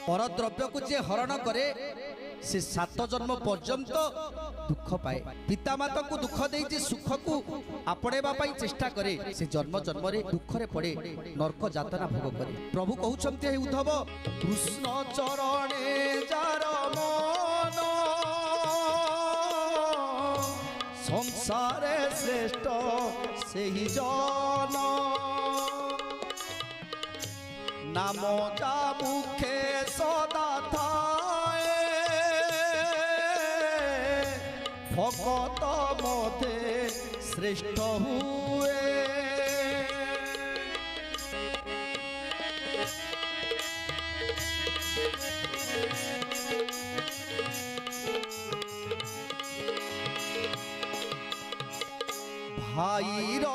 परद्रव्य को जे हरण करे से 7 जन्म पर्यंत दुख पाए। पिता माता को दुख दे सुख को आपणेबा पई चेष्टा करे से जन्म जन्म रे दुख रे पड़े नरक जातना भोग करे। प्रभु कहउछन्ते हे उद्धव कृष्ण चरणे जार मन संसारे श्रेष्ठ सेहि जन नाम जा मुखे सदा थाए भगत मते श्रेष्ठ हुए। भाईर